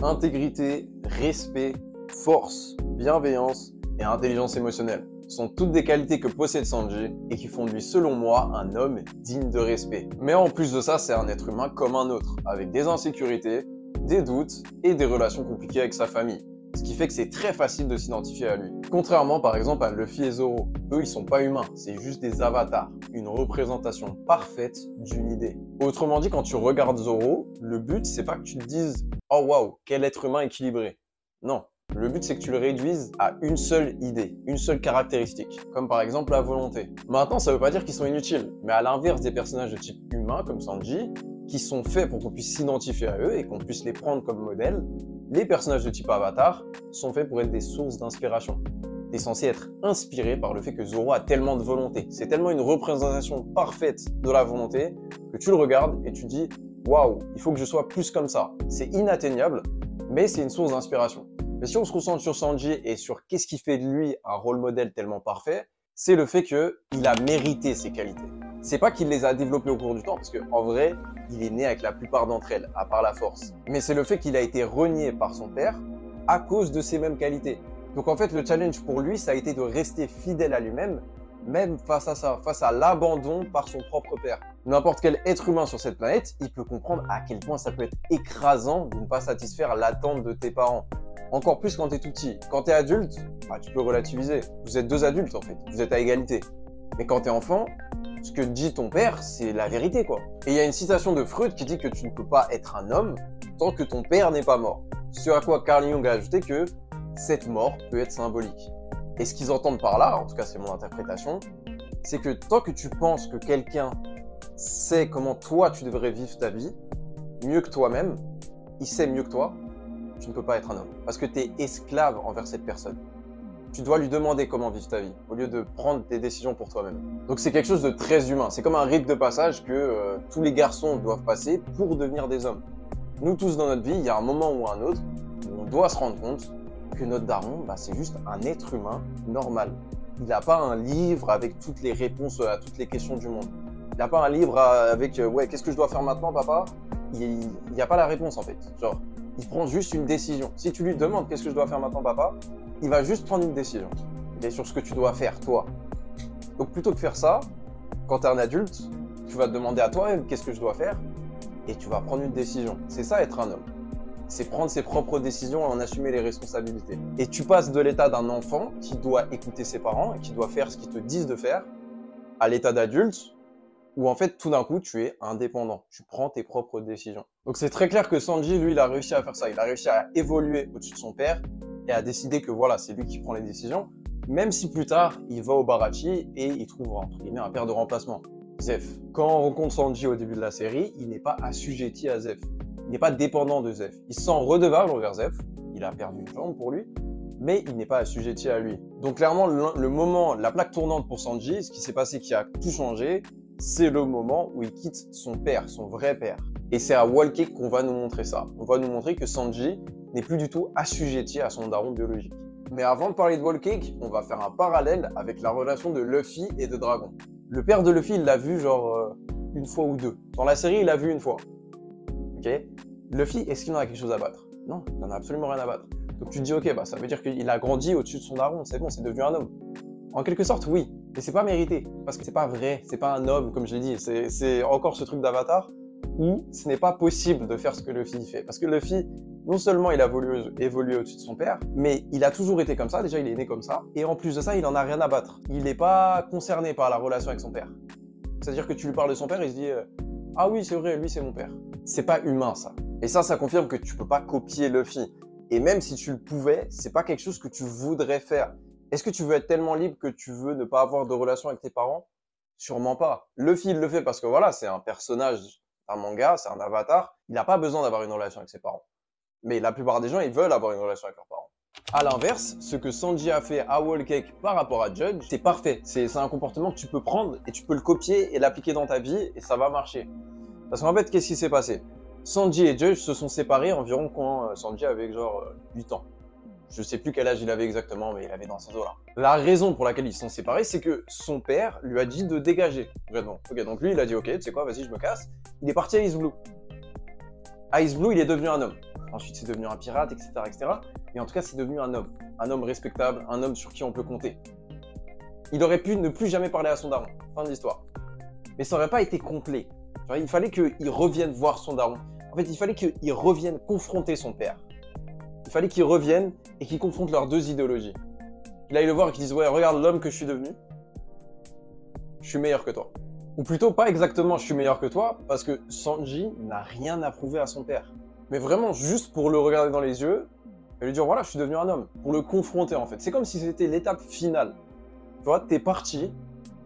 Intégrité, respect, force, bienveillance et intelligence émotionnelle sont toutes des qualités que possède Sanji et qui font de lui, selon moi, un homme digne de respect. Mais en plus de ça, c'est un être humain comme un autre, avec des insécurités, des doutes et des relations compliquées avec sa famille. Ce qui fait que c'est très facile de s'identifier à lui. Contrairement par exemple à Luffy et Zoro. Eux, ils sont pas humains, c'est juste des avatars, une représentation parfaite d'une idée. Autrement dit, quand tu regardes Zoro, le but c'est pas que tu te dises « Oh waouh, quel être humain équilibré ». Non, le but c'est que tu le réduises à une seule idée, une seule caractéristique, comme par exemple la volonté. Maintenant, ça veut pas dire qu'ils sont inutiles, mais à l'inverse des personnages de type humain comme Sanji, qui sont faits pour qu'on puisse s'identifier à eux et qu'on puisse les prendre comme modèle, les personnages de type Avatar sont faits pour être des sources d'inspiration. T'es censé être inspiré par le fait que Zoro a tellement de volonté. C'est tellement une représentation parfaite de la volonté que tu le regardes et tu dis « Waouh, il faut que je sois plus comme ça ». C'est inatteignable, mais c'est une source d'inspiration. Mais si on se concentre sur Sanji et sur qu'est-ce qui fait de lui un rôle modèle tellement parfait, c'est le fait qu'il a mérité ses qualités. C'est pas qu'il les a développées au cours du temps, parce qu'en vrai, il est né avec la plupart d'entre elles, à part la force. Mais c'est le fait qu'il a été renié par son père à cause de ces mêmes qualités. Donc en fait, le challenge pour lui, ça a été de rester fidèle à lui-même, même face à ça, face à l'abandon par son propre père. N'importe quel être humain sur cette planète, il peut comprendre à quel point ça peut être écrasant de ne pas satisfaire l'attente de tes parents. Encore plus quand t'es tout petit. Quand t'es adulte, bah, tu peux relativiser. Vous êtes deux adultes en fait, vous êtes à égalité. Mais quand t'es enfant, ce que dit ton père, c'est la vérité quoi. Et il y a une citation de Freud qui dit que tu ne peux pas être un homme tant que ton père n'est pas mort. Ce à quoi Carl Jung a ajouté que cette mort peut être symbolique. Et ce qu'ils entendent par là, en tout cas c'est mon interprétation, c'est que tant que tu penses que quelqu'un sait comment toi tu devrais vivre ta vie, mieux que toi-même, il sait mieux que toi, tu ne peux pas être un homme. Parce que tu es esclave envers cette personne. Tu dois lui demander comment vivre ta vie, au lieu de prendre tes décisions pour toi-même. Donc c'est quelque chose de très humain. C'est comme un rite de passage que tous les garçons doivent passer pour devenir des hommes. Nous tous dans notre vie, il y a un moment ou un autre où on doit se rendre compte que notre daron, bah, c'est juste un être humain normal. Il n'a pas un livre avec toutes les réponses à toutes les questions du monde. Il n'a pas un livre avec « Ouais, qu'est-ce que je dois faire maintenant, papa ?» Il n'y a pas la réponse en fait. Genre, il prend juste une décision. Si tu lui demandes « Qu'est-ce que je dois faire maintenant, papa ?» il va juste prendre une décision. Et sur ce que tu dois faire, toi. Donc plutôt que faire ça, quand tu es un adulte, tu vas te demander à toi-même « Qu'est-ce que je dois faire ?» et tu vas prendre une décision. C'est ça être un homme. C'est prendre ses propres décisions et en assumer les responsabilités. Et tu passes de l'état d'un enfant qui doit écouter ses parents et qui doit faire ce qu'ils te disent de faire, à l'état d'adulte où en fait tout d'un coup tu es indépendant. Tu prends tes propres décisions. Donc c'est très clair que Sanji, lui, il a réussi à faire ça. Il a réussi à évoluer au-dessus de son père et à décider que voilà, c'est lui qui prend les décisions. Même si plus tard, il va au Barachi et il trouve entre guillemets un père de remplacement, Zeff. Quand on rencontre Sanji au début de la série, il n'est pas assujetti à Zeff. Il n'est pas dépendant de Zeff. Il se sent redevable envers Zeff. Il a perdu une jambe pour lui, mais il n'est pas assujetti à lui. Donc clairement, le moment, la plaque tournante pour Sanji, ce qui s'est passé qui a tout changé, c'est le moment où il quitte son père, son vrai père. Et c'est à Whole Cake qu'on va nous montrer ça. On va nous montrer que Sanji n'est plus du tout assujetti à son daron biologique. Mais avant de parler de Whole Cake, on va faire un parallèle avec la relation de Luffy et de Dragon. Le père de Luffy, il l'a vu genre une fois ou deux. Dans la série, il l'a vu une fois. Ok. Luffy, est-ce qu'il en a quelque chose à battre? Non, il n'en a absolument rien à battre. Donc tu te dis, ok, bah, ça veut dire qu'il a grandi au-dessus de son daron, c'est bon, c'est devenu un homme. En quelque sorte, oui, mais c'est pas mérité, parce que c'est pas vrai, c'est pas un homme, comme je l'ai dit, c'est encore ce truc d'Avatar où ce n'est pas possible de faire ce que Luffy fait. Parce que Luffy, non seulement il a évolué au-dessus de son père, mais il a toujours été comme ça, déjà il est né comme ça, et en plus de ça, il en a rien à battre. Il n'est pas concerné par la relation avec son père. C'est-à-dire que tu lui parles de son père, il se dit ah oui, c'est vrai, lui c'est mon père. C'est pas humain ça. Et ça confirme que tu peux pas copier Luffy. Et même si tu le pouvais, c'est pas quelque chose que tu voudrais faire. Est-ce que tu veux être tellement libre que tu veux ne pas avoir de relation avec tes parents? Sûrement pas. Luffy, il le fait parce que voilà, c'est un personnage d'un manga, c'est un avatar. Il n'a pas besoin d'avoir une relation avec ses parents. Mais la plupart des gens, ils veulent avoir une relation avec leurs parents. À l'inverse, ce que Sanji a fait à Whole Cake par rapport à Judge, c'est parfait. C'est un comportement que tu peux prendre et tu peux le copier et l'appliquer dans ta vie et ça va marcher. Parce qu'en fait, qu'est-ce qui s'est passé? Sanji et Judge se sont séparés environ quand Sanji avait genre 8 ans. Je sais plus quel âge il avait exactement, mais il avait dans ces eaux-là. La raison pour laquelle ils se sont séparés, c'est que son père lui a dit de dégager. Vraiment. Ok, donc lui, il a dit ok, tu sais quoi, vas-y, je me casse. Il est parti à Ice Blue. À Ice Blue, il est devenu un homme. ensuite c'est devenu un pirate, etc., etc. Mais en tout cas, c'est devenu un homme respectable, un homme sur qui on peut compter. Il aurait pu ne plus jamais parler à son daron, fin de l'histoire. Mais ça n'aurait pas été complet. Tu vois, il fallait qu'il revienne voir son daron. En fait, il fallait qu'il revienne confronter son père. Il fallait qu'il revienne et qu'il confronte leurs deux idéologies. Qu'il aille le voir et qu'il dise « Ouais, regarde l'homme que je suis devenu. Je suis meilleur que toi. » Ou plutôt, pas exactement « Je suis meilleur que toi » parce que Sanji n'a rien à prouver à son père. Mais vraiment, juste pour le regarder dans les yeux et lui dire « Voilà, je suis devenu un homme. » Pour le confronter, en fait. C'est comme si c'était l'étape finale. Tu vois, t'es parti,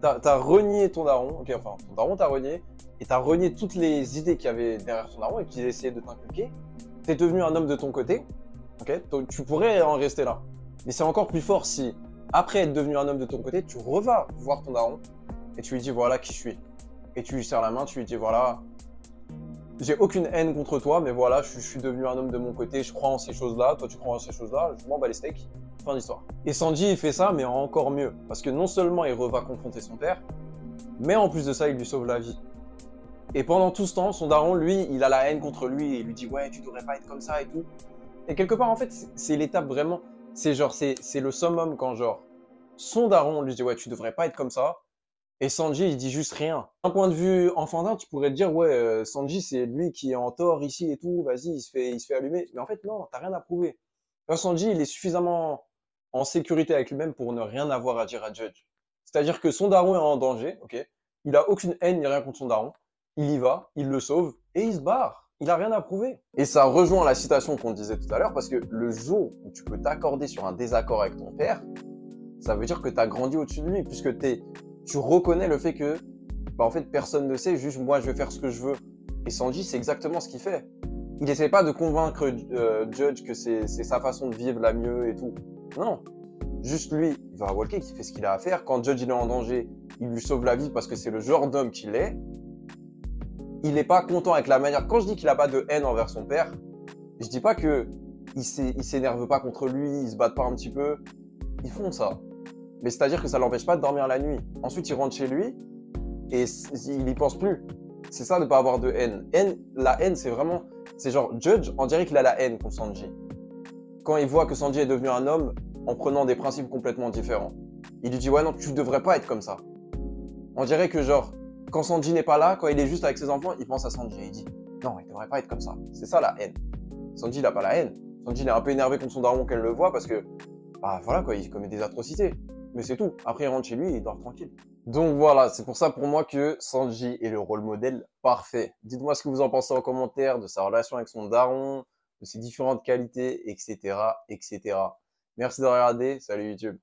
t'as renié ton daron, ok, enfin, ton daron t'a renié, et t'as renié toutes les idées qu'il y avait derrière ton daron et qu'il essayait de t'inculquer. T'es devenu un homme de ton côté, ok, tu pourrais en rester là. Mais c'est encore plus fort si, après être devenu un homme de ton côté, tu revas voir ton daron et tu lui dis voilà qui je suis. Et tu lui serres la main, tu lui dis voilà, j'ai aucune haine contre toi, mais voilà, je suis devenu un homme de mon côté, je crois en ces choses-là, toi tu crois en ces choses-là, je m'en bats les steaks. Fin d'histoire. Et Sanji, il fait ça, mais encore mieux. Parce que non seulement il va confronter son père, mais en plus de ça, il lui sauve la vie. Et pendant tout ce temps, son daron, lui, il a la haine contre lui et il lui dit « Ouais, tu devrais pas être comme ça et tout. » Et quelque part, en fait, c'est l'étape vraiment... C'est genre, c'est le summum quand genre... Son daron lui dit « Ouais, tu devrais pas être comme ça. » Et Sanji, il dit juste rien. D'un point de vue enfantin, tu pourrais te dire « Ouais, Sanji, c'est lui qui est en tort ici et tout. Vas-y, il se fait allumer. » Mais en fait, non, t'as rien à prouver. Sanji, il est suffisamment en sécurité avec lui-même pour ne rien avoir à dire à Judge. C'est-à-dire que son daron est en danger, ok. Il a aucune haine ni rien contre son daron. Il y va, il le sauve et il se barre. Il a rien à prouver. Et ça rejoint la citation qu'on disait tout à l'heure parce que le jour où tu peux t'accorder sur un désaccord avec ton père, ça veut dire que tu as grandi au-dessus de lui puisque tu reconnais le fait que, bah en fait, personne ne sait, juste moi je vais faire ce que je veux. Et Sanji, c'est exactement ce qu'il fait. Il essaie pas de convaincre Judge que c'est sa façon de vivre la mieux et tout. Non. Juste lui, il va à Whole Cake, il fait ce qu'il a à faire. Quand Judge il est en danger, il lui sauve la vie parce que c'est le genre d'homme qu'il est. Il n'est pas content avec la manière. Quand je dis qu'il n'a pas de haine envers son père, je dis pas que il s'énerve pas contre lui, il se bat pas un petit peu. Ils font ça. Mais c'est-à-dire que ça l'empêche pas de dormir la nuit. Ensuite, il rentre chez lui et il y pense plus. C'est ça de pas avoir de haine. La haine, c'est vraiment... C'est genre, Judge, on dirait qu'il a la haine contre Sanji. Quand il voit que Sanji est devenu un homme en prenant des principes complètement différents. Il lui dit, ouais, non, tu devrais pas être comme ça. On dirait que genre, quand Sanji n'est pas là, quand il est juste avec ses enfants, il pense à Sanji et il dit, non, il devrait pas être comme ça. C'est ça la haine. Sanji, il a pas la haine. Sanji, il est un peu énervé contre son daron qu'elle le voit parce que, bah voilà quoi, il commet des atrocités. Mais c'est tout. Après, il rentre chez lui et il dort tranquille. Donc voilà, c'est pour ça pour moi que Sanji est le rôle modèle parfait. Dites-moi ce que vous en pensez en commentaire de sa relation avec son daron, de ses différentes qualités, etc., etc. Merci de regarder. Salut YouTube.